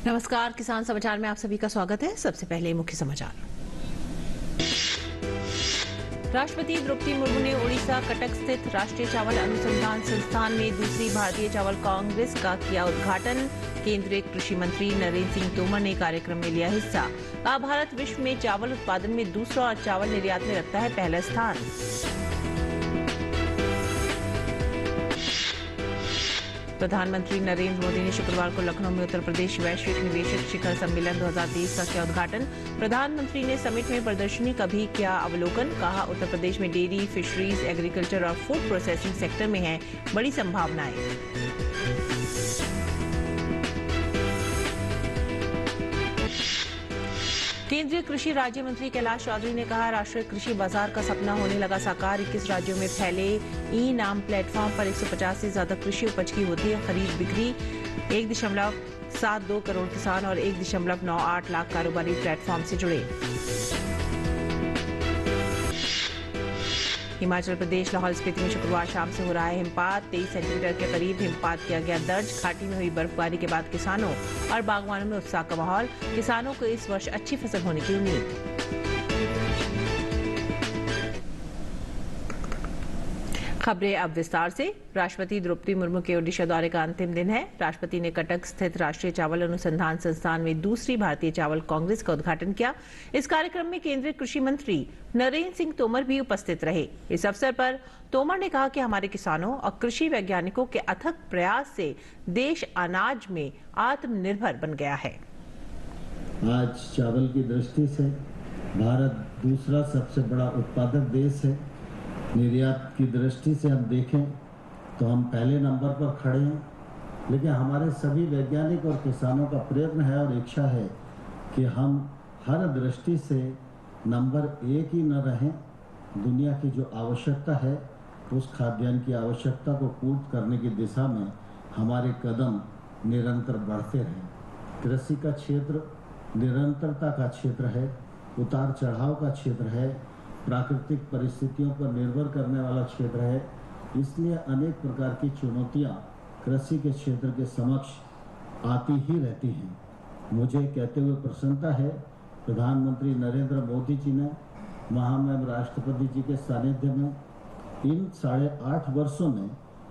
नमस्कार, किसान समाचार में आप सभी का स्वागत है। सबसे पहले मुख्य समाचार। राष्ट्रपति द्रौपदी मुर्मू ने ओडिशा कटक स्थित राष्ट्रीय चावल अनुसंधान संस्थान में दूसरी भारतीय चावल कांग्रेस का किया उद्घाटन। केंद्रीय कृषि मंत्री नरेंद्र सिंह तोमर ने कार्यक्रम में लिया हिस्सा। कहा, भारत विश्व में चावल उत्पादन में दूसरा और चावल निर्यात में रखता है पहला स्थान। प्रधानमंत्री नरेंद्र मोदी ने शुक्रवार को लखनऊ में उत्तर प्रदेश वैश्विक निवेशक शिखर सम्मेलन 2023 का किया उद्घाटन। प्रधानमंत्री ने समिट में प्रदर्शनी का भी किया अवलोकन। कहा, उत्तर प्रदेश में डेयरी, फिशरीज, एग्रीकल्चर और फूड प्रोसेसिंग सेक्टर में है बड़ी संभावनाएं। केंद्रीय कृषि राज्य मंत्री कैलाश चौधरी ने कहा, राष्ट्रीय कृषि बाजार का सपना होने लगा साकार। 21 राज्यों में फैले ई नाम प्लेटफॉर्म पर 150 से ज्यादा कृषि उपज की होती है खरीद बिक्री। 1.72 करोड़ किसान और 1.98 लाख कारोबारी प्लेटफॉर्म से जुड़े। हिमाचल प्रदेश लाहौल स्पीति में शुक्रवार शाम से हो रहा है हिमपात। 23 सेंटीमीटर के करीब हिमपात किया गया दर्ज। घाटी में हुई बर्फबारी के बाद किसानों और बागवानों में उत्साह का माहौल। किसानों को इस वर्ष अच्छी फसल होने की उम्मीद। खबरें अब विस्तार से। राष्ट्रपति द्रौपदी मुर्मू के ओडिशा दौरे का अंतिम दिन है। राष्ट्रपति ने कटक स्थित राष्ट्रीय चावल अनुसंधान संस्थान में दूसरी भारतीय चावल कांग्रेस का उद्घाटन किया। इस कार्यक्रम में केंद्रीय कृषि मंत्री नरेंद्र सिंह तोमर भी उपस्थित रहे। इस अवसर पर तोमर ने कहा कि हमारे किसानों और कृषि वैज्ञानिकों के अथक प्रयास से देश अनाज में आत्मनिर्भर बन गया है। आज चावल की दृष्टि से भारत दूसरा सबसे बड़ा उत्पादक देश है। निर्यात की दृष्टि से हम देखें तो हम पहले नंबर पर खड़े हैं, लेकिन हमारे सभी वैज्ञानिक और किसानों का प्रयत्न है और इच्छा है कि हम हर दृष्टि से नंबर 1 ही न रहें। दुनिया की जो आवश्यकता है उस खाद्यान्न की आवश्यकता को पूर्ति करने की दिशा में हमारे कदम निरंतर बढ़ते रहें। कृषि का क्षेत्र निरंतरता का क्षेत्र है, उतार चढ़ाव का क्षेत्र है, प्राकृतिक परिस्थितियों पर निर्भर करने वाला क्षेत्र है। इसलिए अनेक प्रकार की चुनौतियां कृषि के क्षेत्र के समक्ष आती ही रहती हैं। मुझे कहते हुए प्रसन्नता है, प्रधानमंत्री नरेंद्र मोदी जी ने महामहिम राष्ट्रपति जी के सानिध्य में इन 8.5 वर्षों में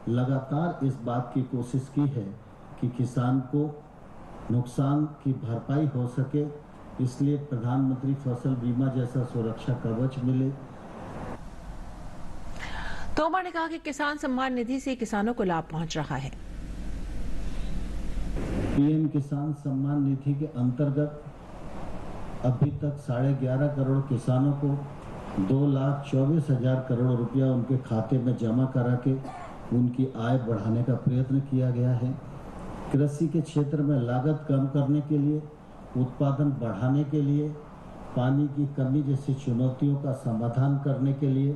लगातार इस बात की कोशिश की है कि किसान को नुकसान की भरपाई हो सके, इसलिए प्रधानमंत्री फसल बीमा जैसा सुरक्षा कवच मिले। तोमर ने कहा कि किसान सम्मान निधि से किसानों को लाभ पहुंच रहा है। पीएम किसान सम्मान निधि के अंतर्गत अभी तक 11.5 करोड़ किसानों को 2,24,000 करोड़ रुपया उनके खाते में जमा करा के उनकी आय बढ़ाने का प्रयत्न किया गया है। कृषि के क्षेत्र में लागत कम करने के लिए, उत्पादन बढ़ाने के लिए, पानी की कमी जैसी चुनौतियों का समाधान करने के लिए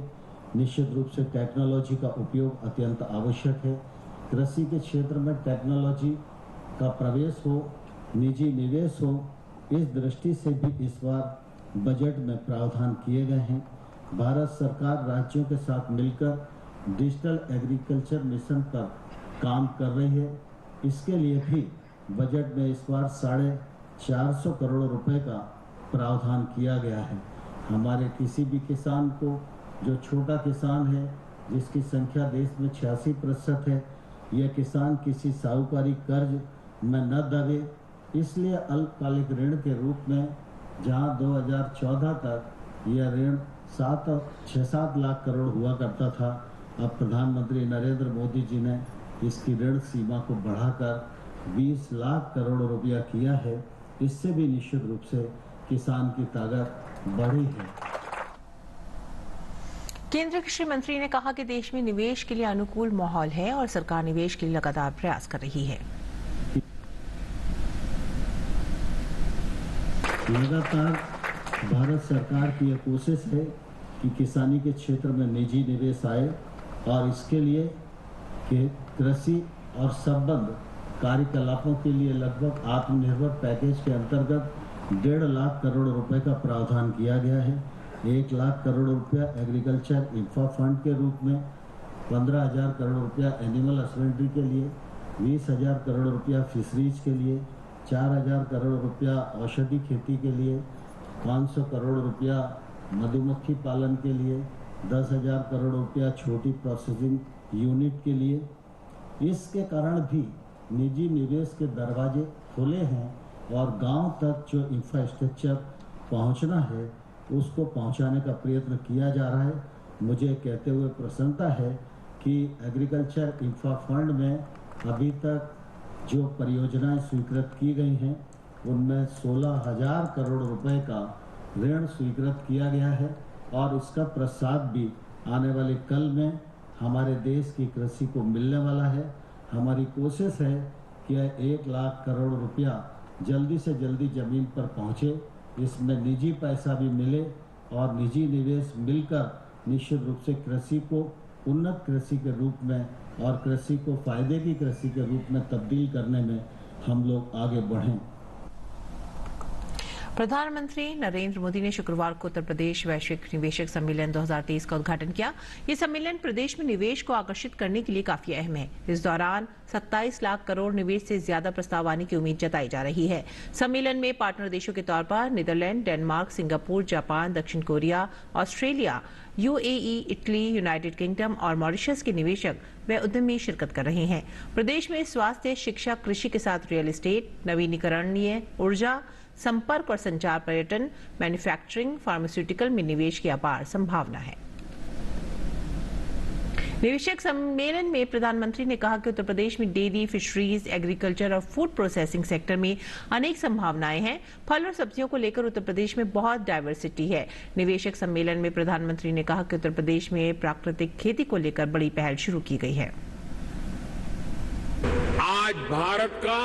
निश्चित रूप से टेक्नोलॉजी का उपयोग अत्यंत आवश्यक है। कृषि के क्षेत्र में टेक्नोलॉजी का प्रवेश हो, निजी निवेश हो, इस दृष्टि से भी इस बार बजट में प्रावधान किए गए हैं। भारत सरकार राज्यों के साथ मिलकर डिजिटल एग्रीकल्चर मिशन पर काम कर रही है। इसके लिए भी बजट में इस बार 450 करोड़ रुपए का प्रावधान किया गया है। हमारे किसी भी किसान को, जो छोटा किसान है जिसकी संख्या देश में 86% है, यह किसान किसी साहूकारी कर्ज में न दबे, इसलिए अल्पकालिक ऋण के रूप में जहां 2014 तक यह ऋण 6-7 लाख करोड़ हुआ करता था, अब प्रधानमंत्री नरेंद्र मोदी जी ने इसकी ऋण सीमा को बढ़ाकर 20 लाख करोड़ रुपया किया है। इससे भी निश्चित रूप से किसान की ताकत बढ़ी है। केंद्रीय कृषि मंत्री ने कहा कि देश में निवेश के लिए अनुकूल माहौल है और सरकार निवेश के लिए लगातार प्रयास कर रही है। लगातार भारत सरकार की यह कोशिश है कि किसानी के क्षेत्र में निजी निवेश आए और इसके लिए कि कृषि और संबद्ध कार्यकलापों के लिए लगभग आत्मनिर्भर पैकेज के अंतर्गत 1.5 लाख करोड़ रुपए का प्रावधान किया गया है। 1 लाख करोड़ रुपया एग्रीकल्चर इंफ्रा फंड के रूप में, 15,000 करोड़ रुपया एनिमल हस्बेंड्री के लिए, 20,000 करोड़ रुपया फिशरीज के लिए, 4,000 करोड़ रुपया औषधि खेती के लिए, 500 करोड़ रुपया मधुमक्खी पालन के लिए, 10,000 करोड़ रुपया छोटी प्रोसेसिंग यूनिट के लिए। इसके कारण भी निजी निवेश के दरवाजे खुले हैं और गांव तक जो इंफ्रास्ट्रक्चर पहुंचना है उसको पहुंचाने का प्रयत्न किया जा रहा है। मुझे कहते हुए प्रसन्नता है कि एग्रीकल्चर इंफ्रा फंड में अभी तक जो परियोजनाएं स्वीकृत की गई हैं उनमें 16,000 करोड़ रुपए का ऋण स्वीकृत किया गया है और इसका प्रसाद भी आने वाले कल में हमारे देश की कृषि को मिलने वाला है। हमारी कोशिश है कि 1 लाख करोड़ रुपया जल्दी से जल्दी जमीन पर पहुंचे, इसमें निजी पैसा भी मिले और निजी निवेश मिलकर निश्चित रूप से कृषि को उन्नत कृषि के रूप में और कृषि को फायदे की कृषि के रूप में तब्दील करने में हम लोग आगे बढ़ें। प्रधानमंत्री नरेंद्र मोदी ने शुक्रवार को उत्तर प्रदेश वैश्विक निवेशक सम्मेलन 2023 का उद्घाटन किया। ये सम्मेलन प्रदेश में निवेश को आकर्षित करने के लिए काफी अहम है। इस दौरान 27 लाख करोड़ निवेश से ज्यादा प्रस्ताव आने की उम्मीद जताई जा रही है। सम्मेलन में पार्टनर देशों के तौर पर नीदरलैंड, डेनमार्क, सिंगापुर, जापान, दक्षिण Korea, Australia, UAE, Italy, United kingdom और मॉरिशस के निवेशक व उद्यमी शिरकत कर रहे हैं। प्रदेश में स्वास्थ्य, शिक्षा, कृषि के साथ रियल एस्टेट, नवीनीकरणीय ऊर्जा, संपर्क और संचार, पर्यटन, मैन्युफैक्चरिंग, फार्मास्यूटिकल में निवेश की अपार संभावना है। निवेशक सम्मेलन में प्रधानमंत्री ने कहा कि उत्तर प्रदेश में डेयरी, फिशरीज, एग्रीकल्चर और फूड प्रोसेसिंग सेक्टर में अनेक संभावनाएं हैं। फल और सब्जियों को लेकर उत्तर प्रदेश में बहुत डाइवर्सिटी है। निवेशक सम्मेलन में प्रधानमंत्री ने कहा कि उत्तर प्रदेश में प्राकृतिक खेती को लेकर बड़ी पहल शुरू की गई है। आज भारत का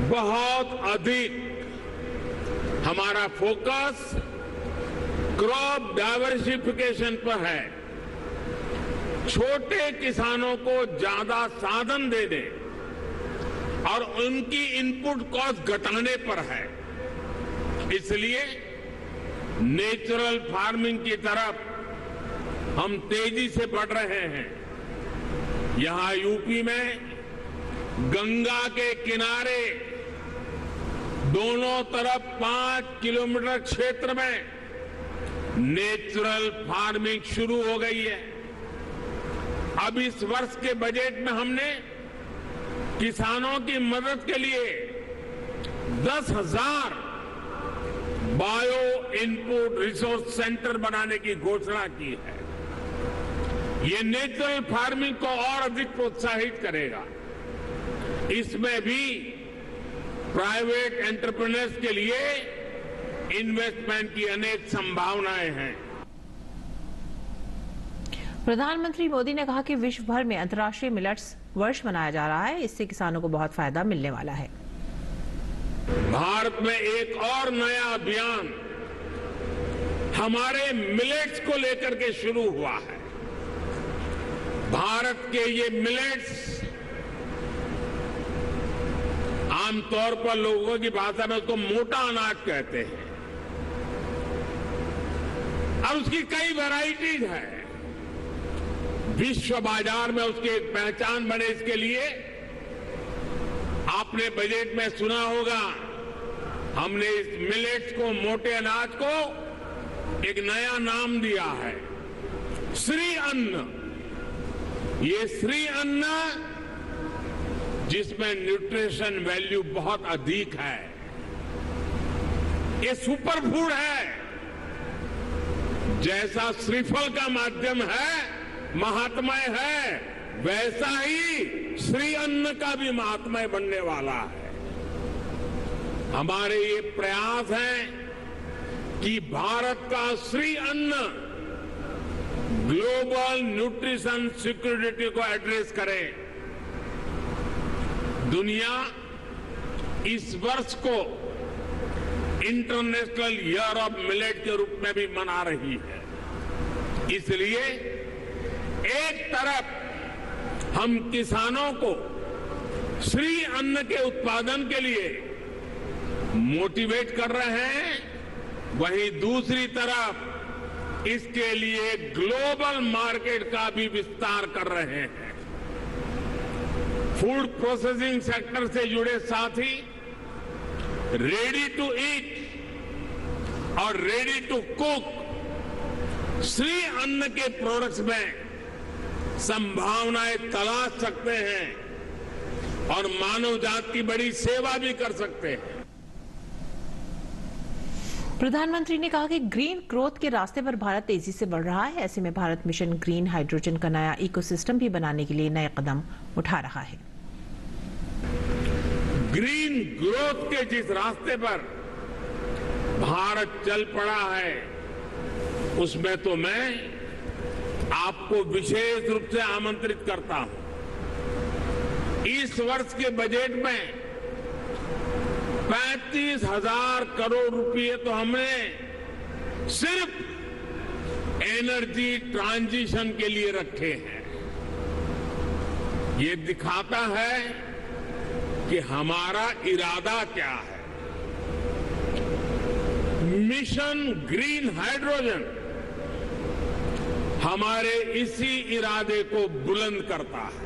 बहुत अधिक हमारा फोकस क्रॉप डाइवर्सिफिकेशन पर है। छोटे किसानों को ज्यादा साधन दे दे और उनकी इनपुट कॉस्ट घटाने पर है। इसलिए नेचुरल फार्मिंग की तरफ हम तेजी से बढ़ रहे हैं। यहां यूपी में गंगा के किनारे दोनों तरफ 5 किलोमीटर क्षेत्र में नेचुरल फार्मिंग शुरू हो गई है। अब इस वर्ष के बजट में हमने किसानों की मदद के लिए 10,000 बायो इनपुट रिसोर्स सेंटर बनाने की घोषणा की है। ये नेचुरल फार्मिंग को और अधिक प्रोत्साहित करेगा। इसमें भी प्राइवेट एंटरप्रेन्योर्स के लिए इन्वेस्टमेंट की अनेक संभावनाएं हैं। प्रधानमंत्री मोदी ने कहा कि विश्व भर में अंतर्राष्ट्रीय मिलेट्स वर्ष मनाया जा रहा है। इससे किसानों को बहुत फायदा मिलने वाला है। भारत में एक और नया अभियान हमारे मिलेट्स को लेकर के शुरू हुआ है। भारत के ये मिलेट्स आमतौर पर लोगों की भाषा में उसको मोटा अनाज कहते हैं और उसकी कई वैरायटीज है। विश्व बाजार में उसकी एक पहचान बने, इसके लिए आपने बजट में सुना होगा, हमने इस मिलेट्स को, मोटे अनाज को एक नया नाम दिया है, श्री अन्न। ये श्री अन्न जिसमें न्यूट्रिशन वैल्यू बहुत अधिक है, ये सुपर फूड है। जैसा श्रीफल का माध्यम है, महात्मय है, वैसा ही श्री अन्न का भी महात्मय बनने वाला है। हमारे ये प्रयास है कि भारत का श्री अन्न ग्लोबल न्यूट्रिशन सिक्योरिटी को एड्रेस करे। दुनिया इस वर्ष को इंटरनेशनल ईयर ऑफ मिलेट के रूप में भी मना रही है। इसलिए एक तरफ हम किसानों को श्री अन्न के उत्पादन के लिए मोटिवेट कर रहे हैं, वहीं दूसरी तरफ इसके लिए ग्लोबल मार्केट का भी विस्तार कर रहे हैं। फूड प्रोसेसिंग सेक्टर से जुड़े साथी रेडी टू ईट और रेडी टू कुक श्री अन्न के प्रोडक्ट्स में संभावनाएं तलाश सकते हैं और मानव जात की बड़ी सेवा भी कर सकते हैं। प्रधानमंत्री ने कहा कि ग्रीन ग्रोथ के रास्ते पर भारत तेजी से बढ़ रहा है। ऐसे में भारत मिशन ग्रीन हाइड्रोजन का नया इकोसिस्टम भी बनाने के लिए नए कदम उठा रहा है। ग्रीन ग्रोथ के जिस रास्ते पर भारत चल पड़ा है उसमें तो मैं आपको विशेष रूप से आमंत्रित करता हूं। इस वर्ष के बजट में 35,000 करोड़ रुपए तो हमने सिर्फ एनर्जी ट्रांजिशन के लिए रखे हैं। ये दिखाता है कि हमारा इरादा क्या है। मिशन ग्रीन हाइड्रोजन हमारे इसी इरादे को बुलंद करता है।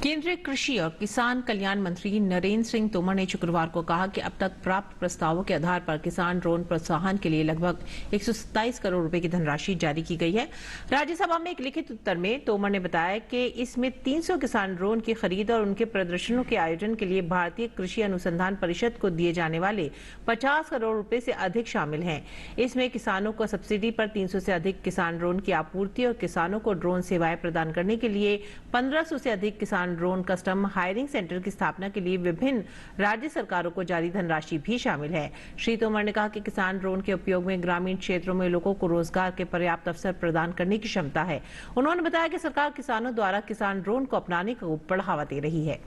केंद्रीय कृषि और किसान कल्याण मंत्री नरेंद्र सिंह तोमर ने शुक्रवार को कहा कि अब तक प्राप्त प्रस्तावों के आधार पर किसान ड्रोन प्रोत्साहन के लिए लगभग 127 करोड़ रुपए की धनराशि जारी की गई है। राज्यसभा में एक लिखित उत्तर में तोमर ने बताया कि इसमें 300 किसान ड्रोन की खरीद और उनके प्रदर्शनों के आयोजन के लिए भारतीय कृषि अनुसंधान परिषद को दिए जाने वाले 50 करोड़ रुपए से अधिक शामिल हैं। इसमें किसानों को सब्सिडी पर 300 से अधिक किसान ड्रोन की आपूर्ति और किसानों को ड्रोन सेवाएं प्रदान करने के लिए 1500 से अधिक किसान ड्रोन कस्टम हायरिंग सेंटर की स्थापना के लिए विभिन्न राज्य सरकारों को जारी धनराशि भी शामिल है। श्री तोमर ने कहा कि किसान ड्रोन के उपयोग में ग्रामीण क्षेत्रों में लोगों को रोजगार के पर्याप्त अवसर प्रदान करने की क्षमता है। उन्होंने बताया कि सरकार किसानों द्वारा किसान ड्रोन को अपनाने को बढ़ावा दे रही है।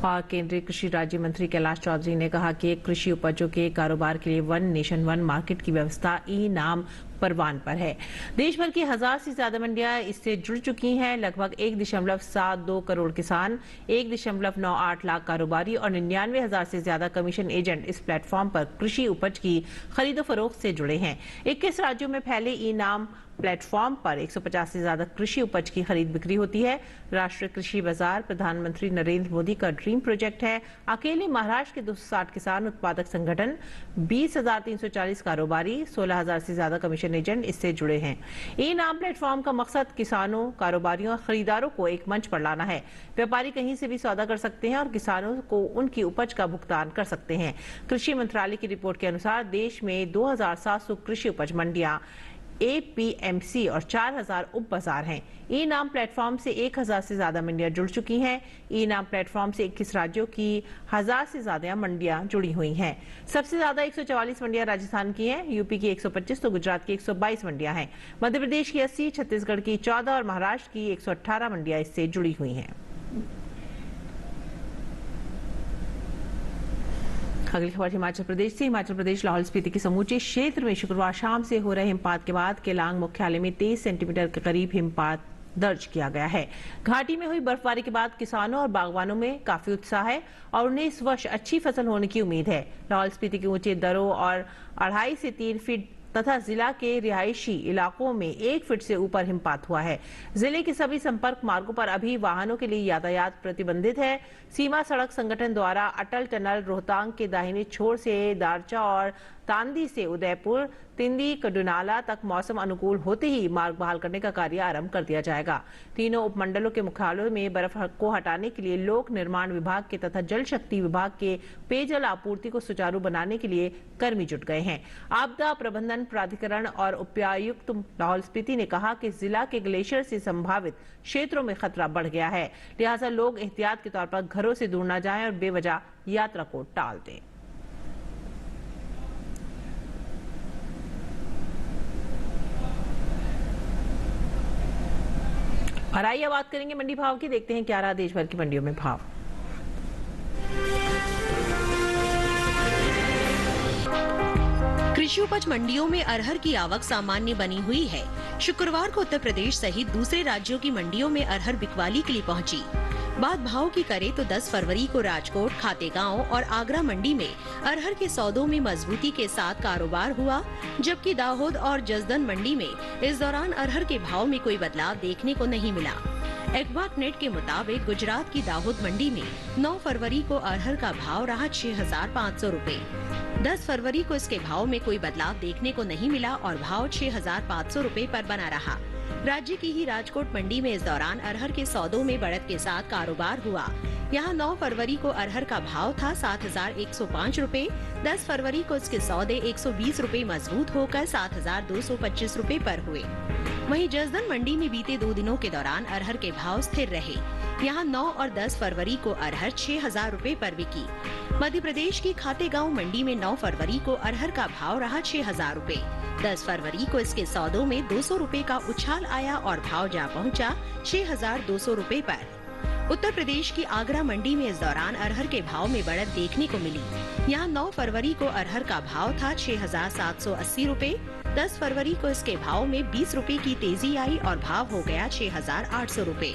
और केंद्रीय कृषि राज्य मंत्री कैलाश चौधरी ने कहा कि कृषि उपजों के कारोबार के लिए वन नेशन वन मार्केट की व्यवस्था ई नाम परवान पर है। देश भर की 1000 से ज्यादा मंडियां इससे जुड़ चुकी हैं। लगभग 1.72 करोड़ किसान, 1.98 लाख कारोबारी और 99,000 से ज्यादा कमीशन एजेंट इस प्लेटफॉर्म पर कृषि उपज की खरीदो फरोख्त से जुड़े हैं। 21 राज्यों में फैले ई नाम प्लेटफॉर्म पर 150 से ज्यादा कृषि उपज की खरीद बिक्री होती है। राष्ट्रीय कृषि बाजार प्रधानमंत्री नरेंद्र मोदी का ड्रीम प्रोजेक्ट है। अकेले महाराष्ट्र के 260 किसान उत्पादक संगठन, 20,340 कारोबारी, 16,000 से ज्यादा कमीशन एजेंट इससे जुड़े हैं। ई नाम प्लेटफॉर्म का मकसद किसानों, कारोबारियों और खरीदारों को एक मंच पर लाना है। व्यापारी कहीं से भी सौदा कर सकते हैं और किसानों को उनकी उपज का भुगतान कर सकते हैं। कृषि मंत्रालय की रिपोर्ट के अनुसार देश में 2,700 कृषि उपज मंडियां, APMC और 4,000 उप बाजार हैं। ई नाम प्लेटफॉर्म से 1,000 से ज्यादा मंडियां जुड़ चुकी हैं। ई नाम प्लेटफॉर्म से 21 राज्यों की 1000 से ज्यादा मंडियां जुड़ी हुई हैं। सबसे ज्यादा 144 मंडियां राजस्थान की हैं, यूपी की 125 तो गुजरात की 122 मंडियां हैं। मध्य प्रदेश की 80, छत्तीसगढ़ की 14 और महाराष्ट्र की 118 मंडियां इससे जुड़ी हुई हैं। अगली खबर हिमाचल प्रदेश से। हिमाचल प्रदेश लाहौल स्पीति के समूचे क्षेत्र में शुक्रवार शाम से हो रहे हिमपात के बाद केलांग मुख्यालय में 23 सेंटीमीटर के करीब हिमपात दर्ज किया गया है। घाटी में हुई बर्फबारी के बाद किसानों और बागवानों में काफी उत्साह है और उन्हें इस वर्ष अच्छी फसल होने की उम्मीद है। लाहौल स्पीति के ऊंचे दर्रों और 2.5 से 3 फीट तथा जिला के रिहायशी इलाकों में 1 फीट से ऊपर हिमपात हुआ है। जिले के सभी संपर्क मार्गों पर अभी वाहनों के लिए यातायात प्रतिबंधित है। सीमा सड़क संगठन द्वारा अटल टनल रोहतांग के दाहिने छोर से दारचा और तांदी से उदयपुर, तिंदी, कड़ुनाला तक मौसम अनुकूल होते ही मार्ग बहाल करने का कार्य आरंभ कर दिया जाएगा। तीनों उपमंडलों के मुख्यालयों में बर्फ को हटाने के लिए लोक निर्माण विभाग के तथा जल शक्ति विभाग के पेयजल आपूर्ति को सुचारू बनाने के लिए कर्मी जुट गए हैं। आपदा प्रबंधन प्राधिकरण और उपायुक्त लाहौल स्पीति ने कहा कि जिला के ग्लेशियर से संभावित क्षेत्रों में खतरा बढ़ गया है, लिहाजा लोग एहतियात के तौर पर घरों से दूर न जाएं और बेवजह यात्रा को टाल दें। और आइए बात करेंगे मंडी भाव की। देखते हैं क्या रहा देश भर की मंडियों में भाव। कृषि उपज मंडियों में अरहर की आवक सामान्य बनी हुई है। शुक्रवार को उत्तर प्रदेश सहित दूसरे राज्यों की मंडियों में अरहर बिकवाली के लिए पहुंची। बात भाव की करे तो 10 फरवरी को राजकोट, खातेगांव और आगरा मंडी में अरहर के सौदों में मजबूती के साथ कारोबार हुआ, जबकि दाहोद और जसदन मंडी में इस दौरान अरहर के भाव में कोई बदलाव देखने को नहीं मिला। एक्वाक नेट के मुताबिक गुजरात की दाहोद मंडी में 9 फरवरी को अरहर का भाव रहा 6,500 रूपए। 10 फरवरी को इसके भाव में कोई बदलाव देखने को नहीं मिला और भाव 6,500 रूपए पर बना रहा। राज्य की ही राजकोट मंडी में इस दौरान अरहर के सौदों में बढ़त के साथ कारोबार हुआ। यहाँ 9 फरवरी को अरहर का भाव था 7,105 रूपए। 10 फरवरी को इसके सौदे 120 रूपए मजबूत होकर 7,225 रूपए पर हुए। वहीं जसदन मंडी में बीते 2 दिनों के दौरान अरहर के भाव स्थिर रहे। यहाँ 9 और 10 फरवरी को अरहर 6,000 रूपए पर बिकी। मध्य प्रदेश की खातेगांव मंडी में 9 फरवरी को अरहर का भाव रहा 6,000 रूपए। 10 फरवरी को इसके सौदों में 200 रूपए का उछाल आया और भाव जा पहुंचा 6,200 रूपए पर। उत्तर प्रदेश की आगरा मंडी में इस दौरान अरहर के भाव में बढ़त देखने को मिली। यहाँ 9 फरवरी को अरहर का भाव था 6,780 रूपए। 10 फरवरी को इसके भाव में 20 रूपए की तेजी आई और भाव हो गया 6,800 रूपए।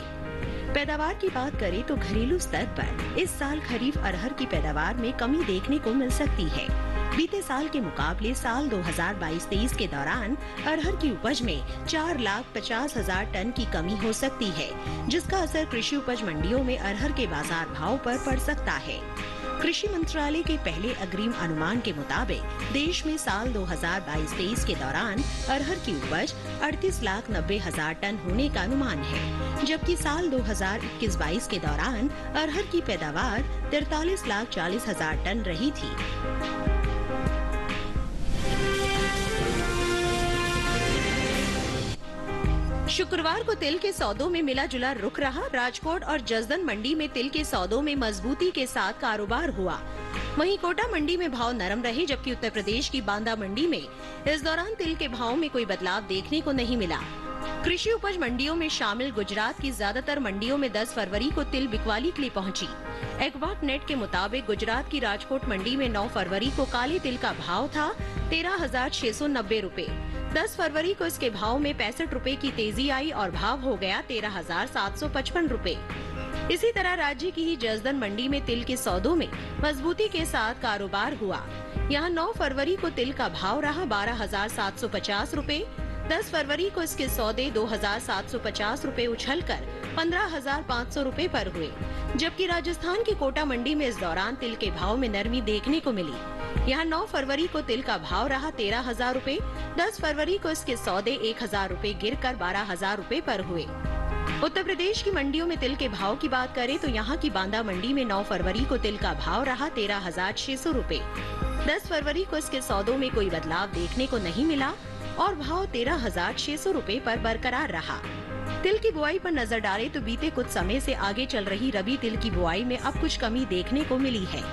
पैदावार की बात करें तो घरेलू स्तर पर इस साल खरीफ अरहर की पैदावार में कमी देखने को मिल सकती है। बीते साल के मुकाबले साल 2022-23 के दौरान अरहर की उपज में 4,50,000 टन की कमी हो सकती है, जिसका असर कृषि उपज मंडियों में अरहर के बाजार भाव पर पड़ सकता है। कृषि मंत्रालय के पहले अग्रिम अनुमान के मुताबिक देश में साल 2022-23 के दौरान अरहर की उपज 38,90,000 टन होने का अनुमान है, जबकि साल 2021-22 के दौरान अरहर की पैदावार 43,40,000 टन रही थी। शुक्रवार को तिल के सौदों में मिला जुला रुख रहा। राजकोट और जसदन मंडी में तिल के सौदों में मजबूती के साथ कारोबार हुआ। वहीं कोटा मंडी में भाव नरम रहे, जबकि उत्तर प्रदेश की बांदा मंडी में इस दौरान तिल के भाव में कोई बदलाव देखने को नहीं मिला। कृषि उपज मंडियों में शामिल गुजरात की ज्यादातर मंडियों में 10 फरवरी को तिल बिकवाली के लिए पहुंची। एक्वाक नेट के मुताबिक गुजरात की राजकोट मंडी में 9 फरवरी को काले तिल का भाव था 13,690 रूपए। 10 फरवरी को इसके भाव में 65 रूपए की तेजी आई और भाव हो गया 13,755 रूपए। इसी तरह राज्य की ही जसदन मंडी में तिल के सौदों में मजबूती के साथ कारोबार हुआ। यहाँ 9 फरवरी को तिल का भाव रहा 12,750 रूपए। 10 फरवरी को इसके सौदे 2,750 रूपए उछलकर 15,500 रूपए पर हुए, जबकि राजस्थान की कोटा मंडी में इस दौरान तिल के भाव में नरमी देखने को मिली। यहाँ 9 फरवरी को तिल का भाव रहा 13,000 रूपए। 10 फरवरी को इसके सौदे 1,000 रूपए गिरकर 12,000 रूपए पर हुए। उत्तर प्रदेश की मंडियों में तिल के भाव की बात करें तो यहाँ की बांदा मंडी में 9 फरवरी को तिल का भाव रहा 13,600 रूपए। 10 फरवरी को इसके सौदों में कोई बदलाव देखने को नहीं मिला और भाव 13,600 रूपए पर बरकरार रहा। तिल की बुआई पर नजर डालें तो बीते कुछ समय से आगे चल रही रबी तिल की बुआई में अब कुछ कमी देखने को मिली है।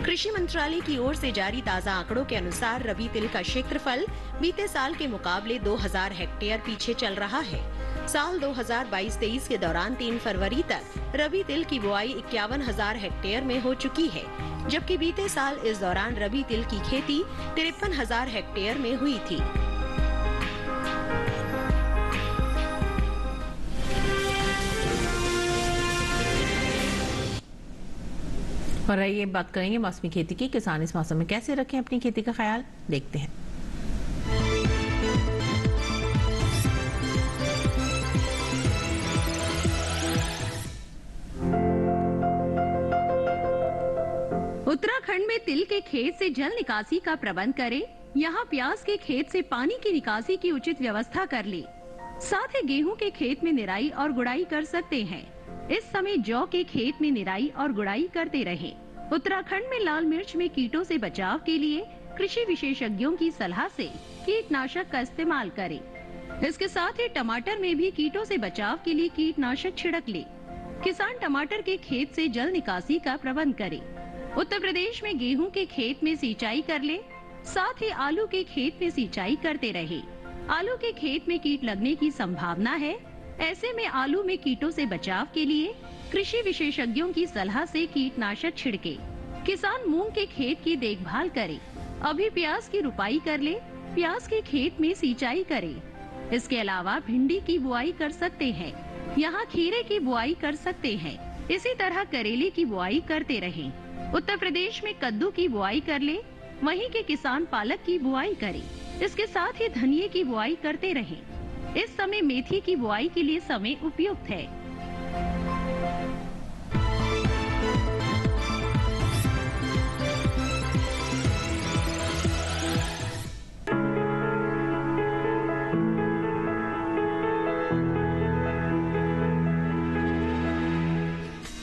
कृषि मंत्रालय की ओर से जारी ताज़ा आंकड़ों के अनुसार रबी तिल का क्षेत्रफल बीते साल के मुकाबले 2,000 हेक्टेयर पीछे चल रहा है। साल 2022-23 के दौरान 3 फरवरी तक रबी तिल की बुआई 51,000 हेक्टेयर में हो चुकी है, जबकि बीते साल इस दौरान रबी तिल की खेती 53,000 हेक्टेयर में हुई थी। और आइए बात करेंगे मौसमी खेती की। किसान इस मौसम में कैसे रखें अपनी खेती का ख्याल, देखते हैं। उत्तराखंड में तिल के खेत से जल निकासी का प्रबंध करें। यहाँ प्याज के खेत से पानी की निकासी की उचित व्यवस्था कर ले। साथ ही गेहूं के खेत में निराई और गुड़ाई कर सकते हैं। इस समय जौ के खेत में निराई और गुड़ाई करते रहें। उत्तराखंड में लाल मिर्च में कीटों से बचाव के लिए कृषि विशेषज्ञों की सलाह से कीटनाशक का इस्तेमाल करें। इसके साथ ही टमाटर में भी कीटों से बचाव के लिए कीटनाशक छिड़क ले। किसान टमाटर के खेत से जल निकासी का प्रबंध करे। उत्तर प्रदेश में गेहूं के खेत में सिंचाई कर ले। साथ ही आलू के खेत में सिंचाई करते रहे। आलू के खेत में कीट लगने की संभावना है। ऐसे में आलू में कीटों से बचाव के लिए कृषि विशेषज्ञों की सलाह से कीटनाशक छिड़के। किसान मूंग के खेत की देखभाल करे। अभी प्याज की रुपाई कर ले। प्याज के खेत में सिंचाई करे। इसके अलावा भिंडी की बुआई कर सकते हैं। यहाँ खीरे की बुआई कर सकते हैं। इसी तरह करेले की बुआई करते रहें। उत्तर प्रदेश में कद्दू की बुआई कर ले, वहीं के किसान पालक की बुआई करें। इसके साथ ही धनिये की बुआई करते रहें। इस समय मेथी की बुआई के लिए समय उपयुक्त है।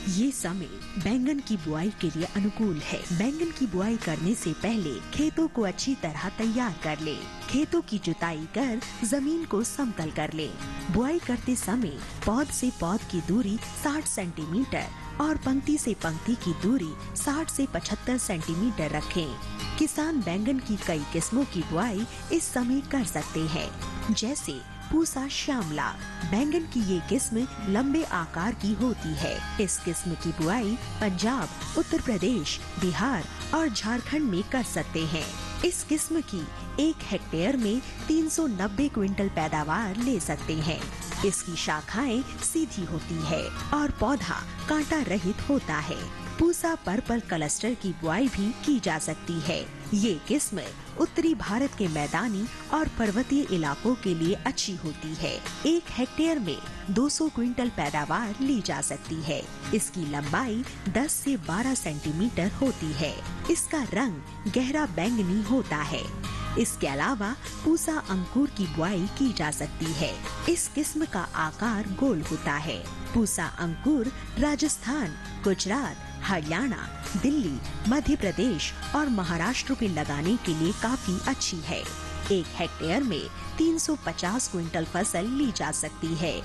ये समय बैंगन की बुआई के लिए अनुकूल है। बैंगन की बुआई करने से पहले खेतों को अच्छी तरह तैयार कर ले। खेतों की जुताई कर जमीन को समतल कर ले। बुआई करते समय पौध से पौध की दूरी 60 सेंटीमीटर और पंक्ति से पंक्ति की दूरी 60 से 75 सेंटीमीटर रखें। किसान बैंगन की कई किस्मों की बुआई इस समय कर सकते हैं, जैसे पूसा श्यामला। बैंगन की ये किस्म लंबे आकार की होती है। इस किस्म की बुआई पंजाब, उत्तर प्रदेश, बिहार और झारखंड में कर सकते हैं। इस किस्म की 1 हेक्टेयर में 390 क्विंटल पैदावार ले सकते हैं। इसकी शाखाएं सीधी होती है और पौधा कांटा रहित होता है। पूसा पर्पल क्लस्टर की बुआई भी की जा सकती है। ये किस्म उत्तरी भारत के मैदानी और पर्वतीय इलाकों के लिए अच्छी होती है। 1 हेक्टेयर में 200 क्विंटल पैदावार ली जा सकती है। इसकी लंबाई 10 से 12 सेंटीमीटर होती है। इसका रंग गहरा बैंगनी होता है। इसके अलावा पूसा अंकुर की बुआई की जा सकती है। इस किस्म का आकार गोल होता है। पूसा अंकुर राजस्थान, गुजरात, हरियाणा, दिल्ली, मध्य प्रदेश और महाराष्ट्र में लगाने के लिए काफी अच्छी है। 1 हेक्टेयर में 350 क्विंटल फसल ली जा सकती है।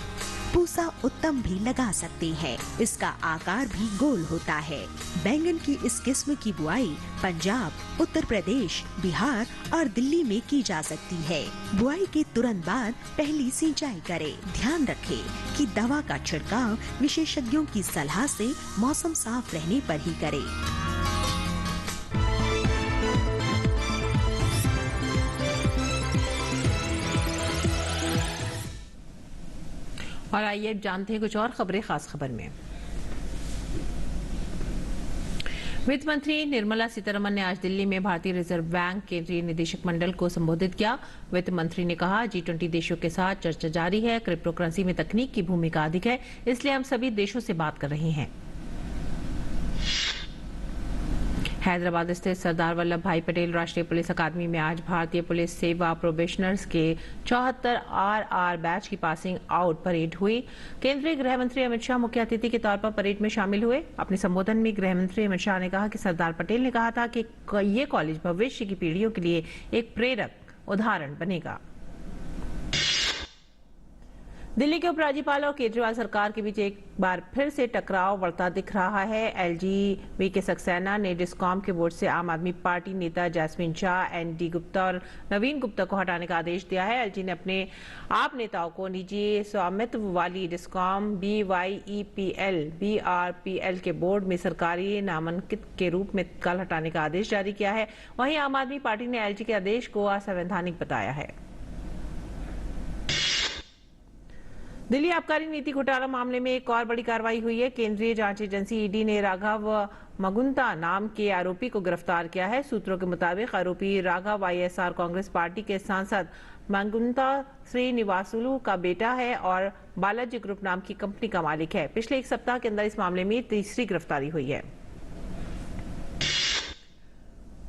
पूसा उत्तम भी लगा सकते हैं। इसका आकार भी गोल होता है। बैंगन की इस किस्म की बुआई पंजाब, उत्तर प्रदेश, बिहार और दिल्ली में की जा सकती है। बुआई के तुरंत बाद पहली सिंचाई करें। ध्यान रखें कि दवा का छिड़काव विशेषज्ञों की सलाह से मौसम साफ रहने पर ही करें। और आइए अब जानते हैं कुछ और खबरें खास खबर में। वित्त मंत्री निर्मला सीतारमण ने आज दिल्ली में भारतीय रिजर्व बैंक केंद्रीय निदेशक मंडल को संबोधित किया। वित्त मंत्री ने कहा, G20 देशों के साथ चर्चा जारी है। क्रिप्टो करेंसी में तकनीक की भूमिका अधिक है, इसलिए हम सभी देशों से बात कर रहे हैं। हैदराबाद स्थित सरदार वल्लभ भाई पटेल राष्ट्रीय पुलिस अकादमी में आज भारतीय पुलिस सेवा प्रोबेशनर्स के 74 RR बैच की पासिंग आउट परेड हुई। केंद्रीय गृह मंत्री अमित शाह मुख्य अतिथि के तौर पर परेड में शामिल हुए। अपने संबोधन में गृह मंत्री अमित शाह ने कहा कि सरदार पटेल ने कहा था कि ये कॉलेज भविष्य की पीढ़ियों के लिए एक प्रेरक उदाहरण बनेगा। दिल्ली के उपराज्यपाल और केजरीवाल सरकार के बीच एक बार फिर से टकराव बढ़ता दिख रहा है। LG वीके सक्सेना ने डिस्कॉम के बोर्ड से आम आदमी पार्टी नेता जैस्मिन शाह, ND गुप्ता और नवीन गुप्ता को हटाने का आदेश दिया है। LG ने अपने आप नेताओं को निजी स्वामित्व वाली डिस्कॉम BYEPL, BRPL के बोर्ड में सरकारी नामांकित के रूप में कल हटाने का आदेश जारी किया है। वहीं आम आदमी पार्टी ने LG के आदेश को असंवैधानिक बताया है। दिल्ली आबकारी नीति घोटाला मामले में एक और बड़ी कार्रवाई हुई है। केंद्रीय जांच एजेंसी ED ने राघव मगुंता नाम के आरोपी को गिरफ्तार किया है। सूत्रों के मुताबिक आरोपी राघव YSR कांग्रेस पार्टी के सांसद मगुंता श्रीनिवासुलु का बेटा है और बालाजी ग्रुप नाम की कंपनी का मालिक है। पिछले एक सप्ताह के अंदर इस मामले में तीसरी गिरफ्तारी हुई है।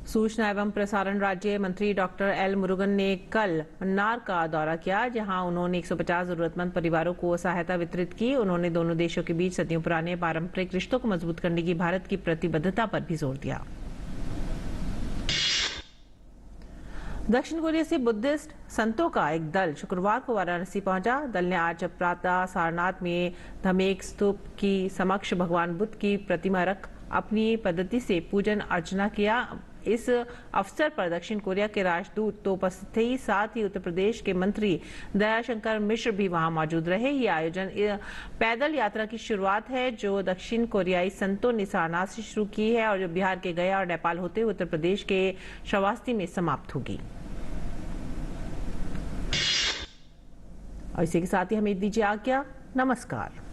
सूचना एवं प्रसारण राज्य मंत्री डॉक्टर L मुरुगन ने कल मन्नार का दौरा किया, जहां उन्होंने 150 जरूरतमंद परिवारों को सहायता वितरित की। उन्होंने दोनों देशों के बीच सदियों पुराने पारंपरिक रिश्तों को मजबूत करने की भारत की प्रतिबद्धता पर भी जोर दिया। दक्षिण कोरिया से बुद्धिस्ट संतों का एक दल शुक्रवार को वाराणसी पहुंचा। दल ने आज प्रातः सारनाथ में धमेक स्तूप की समक्ष भगवान बुद्ध की प्रतिमा रख अपनी पद्धति से पूजन अर्चना किया। इस अवसर पर दक्षिण कोरिया के राजदूत तो उपस्थित थे, साथ ही उत्तर प्रदेश के मंत्री दयाशंकर मिश्र भी वहां मौजूद रहे। ये आयोजन पैदल यात्रा की शुरुआत है, जो दक्षिण कोरियाई संतों ने सारनाथ से शुरू की है और जो बिहार के गया और नेपाल होते हुए उत्तर प्रदेश के श्रावस्ती में समाप्त होगी। और इसी के साथ ही हमें दीजिए आज्ञा। नमस्कार।